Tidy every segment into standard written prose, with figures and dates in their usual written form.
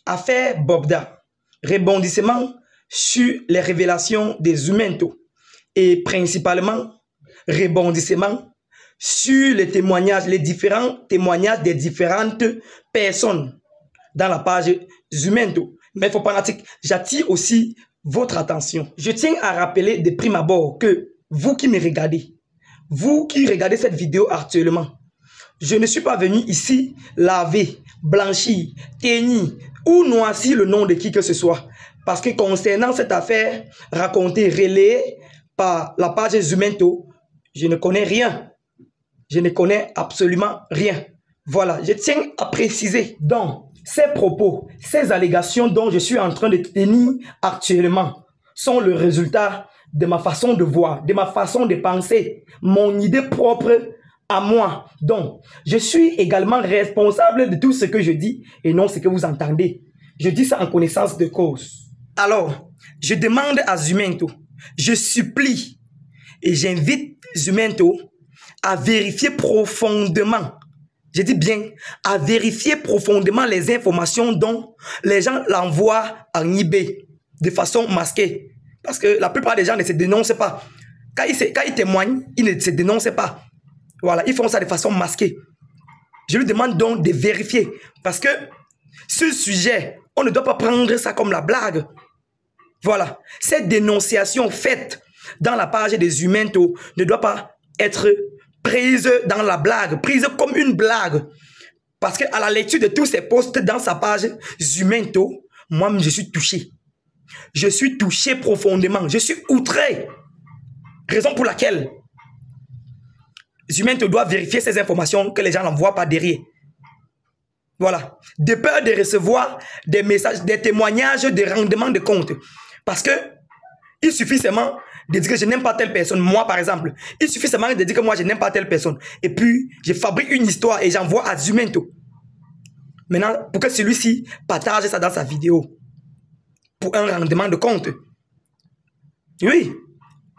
Affaire Bobda. Rebondissement sur les révélations des Zoumento. Et principalement, rebondissement sur les témoignages, les différents témoignages des différentes personnes dans la page Zoumento. Mais il faut pas j'attire aussi votre attention. Je tiens à rappeler de prime abord que vous qui me regardez, vous qui regardez cette vidéo actuellement, je ne suis pas venu ici laver, blanchir, teigner ou noircir le nom de qui que ce soit. Parce que concernant cette affaire racontée, relayée par la page Zoumento, je ne connais rien. Je ne connais absolument rien. Voilà, je tiens à préciser. Donc, ces propos, ces allégations dont je suis en train de tenir actuellement sont le résultat de ma façon de voir, de ma façon de penser, mon idée propre à moi. Donc, je suis également responsable de tout ce que je dis et non ce que vous entendez. Je dis ça en connaissance de cause. Alors, je demande à Zoumento, je supplie et j'invite Zoumento à vérifier profondément, je dis bien, à vérifier profondément les informations dont les gens l'envoient en eBay de façon masquée. Parce que la plupart des gens ne se dénoncent pas. Quand ils témoignent, ils ne se dénoncent pas. Voilà, ils font ça de façon masquée. Je lui demande donc de vérifier. Parce que ce sujet, on ne doit pas prendre ça comme la blague. Voilà, cette dénonciation faite dans la page des Zoumento ne doit pas être prise dans la blague, prise comme une blague. Parce qu'à la lecture de tous ces posts dans sa page Zoumento, moi, je suis touché. Je suis touché profondément. Je suis outré. Raison pour laquelle Zoumento doit vérifier ces informations que les gens n'envoient pas derrière. Voilà. De peur de recevoir des messages, des témoignages de rendement de compte. Parce que il suffit seulement de dire que je n'aime pas telle personne. Moi, par exemple, il suffit seulement de dire que moi, je n'aime pas telle personne. Et puis, je fabrique une histoire et j'envoie à Zoumento. Maintenant, pour que celui-ci partage ça dans sa vidéo. Pour un rendement de compte. Oui,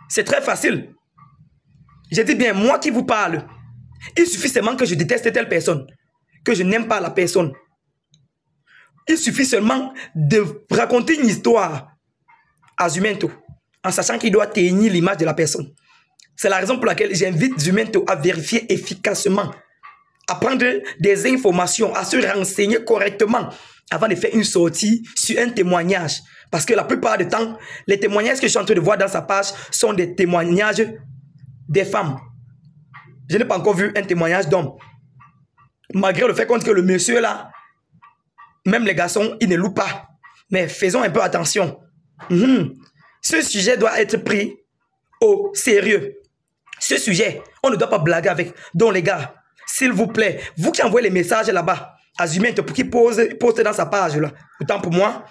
c'est très facile. Je dis bien, moi qui vous parle, il suffit seulement que je déteste telle personne, que je n'aime pas la personne. Il suffit seulement de raconter une histoire à Zoumento, en sachant qu'il doit tenir l'image de la personne. C'est la raison pour laquelle j'invite Zoumento à vérifier efficacement, à prendre des informations, à se renseigner correctement avant de faire une sortie sur un témoignage. Parce que la plupart du temps, les témoignages que je suis en train de voir dans sa page sont des témoignages des femmes. Je n'ai pas encore vu un témoignage d'homme. Malgré le fait que le monsieur là, même les garçons, ils ne louent pas. Mais faisons un peu attention. Ce sujet doit être pris au sérieux. Ce sujet, on ne doit pas blaguer avec. Donc les gars, s'il vous plaît, vous qui envoyez les messages là-bas, à Zoumento pour qu'il poste dans sa page là, autant pour moi,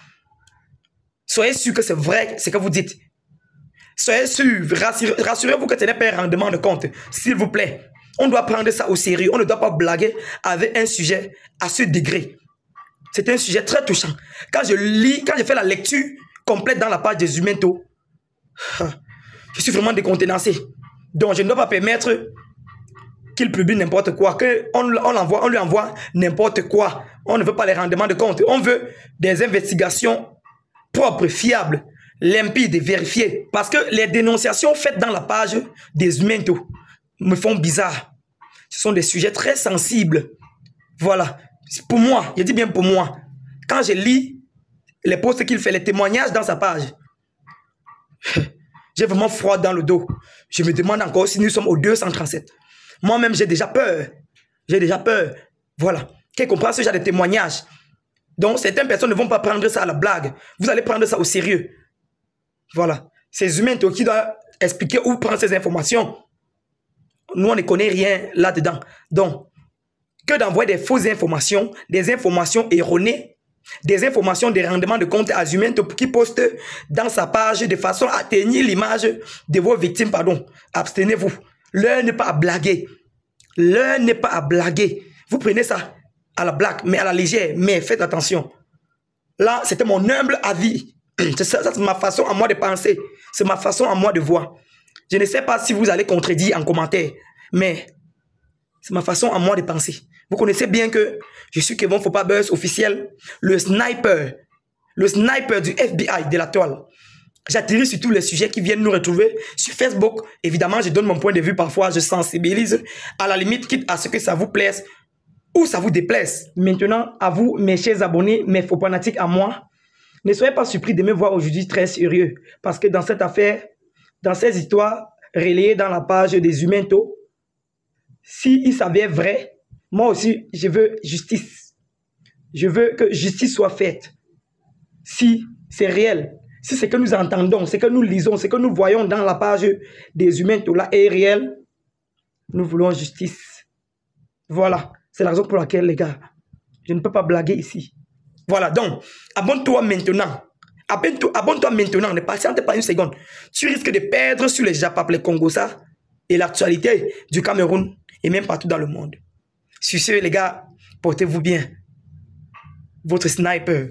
soyez sûr que c'est vrai ce que vous dites. Soyez sûr, rassurez-vous que ce n'est pas un rendement de compte. S'il vous plaît, on doit prendre ça au sérieux. On ne doit pas blaguer avec un sujet à ce degré. C'est un sujet très touchant. Quand je fais la lecture complète dans la page de Zoumento, je suis vraiment décontenancé. Donc, je ne dois pas permettre qu'il publie n'importe quoi, qu'on lui envoie n'importe quoi. On ne veut pas les rendements de compte. On veut des investigations propres, fiables, limpides, vérifiées. Parce que les dénonciations faites dans la page des Zoumento me font bizarre. Ce sont des sujets très sensibles. Voilà. Pour moi, je dis bien pour moi, quand je lis les posts qu'il fait, les témoignages dans sa page, j'ai vraiment froid dans le dos. Je me demande encore si nous sommes au 237. Moi-même, j'ai déjà peur. J'ai déjà peur. Voilà. Qui comprend ce genre de témoignages. Donc, certaines personnes ne vont pas prendre ça à la blague. Vous allez prendre ça au sérieux. Voilà. C'est Zoumento qui doit expliquer où prendre ces informations. Nous, on ne connaît rien là-dedans. Donc, que d'envoyer des fausses informations, des informations erronées, des informations de rendement de compte à Zoumento pour qu'il poste dans sa page de façon à tenir l'image de vos victimes. Pardon. Abstenez-vous. L'heure n'est pas à blaguer. L'heure n'est pas à blaguer. Vous prenez ça à la blague, mais à la légère. Mais faites attention. Là, c'était mon humble avis. C'est ma façon à moi de penser. C'est ma façon à moi de voir. Je ne sais pas si vous allez contredire en commentaire, mais c'est ma façon à moi de penser. Vous connaissez bien que Je suis Kevin Fopa Buzz officiel, le sniper du FBI de la toile. J'atterris sur tous les sujets qui viennent nous retrouver sur Facebook. Évidemment, je donne mon point de vue parfois, je sensibilise. À la limite, quitte à ce que ça vous plaise ou ça vous déplaise. Maintenant, à vous, mes chers abonnés, mes faux fanatiques à moi, ne soyez pas surpris de me voir aujourd'hui très sérieux. Parce que dans cette affaire, dans ces histoires relayées dans la page des Humainto, s'il s'avère vrai, moi aussi, je veux justice. Je veux que justice soit faite. Si c'est réel, si ce que nous entendons, ce que nous lisons, ce que nous voyons dans la page des Humainto là est réel, nous voulons justice. Voilà, c'est la raison pour laquelle, les gars, je ne peux pas blaguer ici. Voilà, donc, abonne-toi maintenant. Abonne-toi maintenant, ne patiente pas une seconde. Tu risques de perdre sur les Japap, les Congosa et l'actualité du Cameroun et même partout dans le monde. Sur ce, les gars, portez-vous bien. Votre sniper.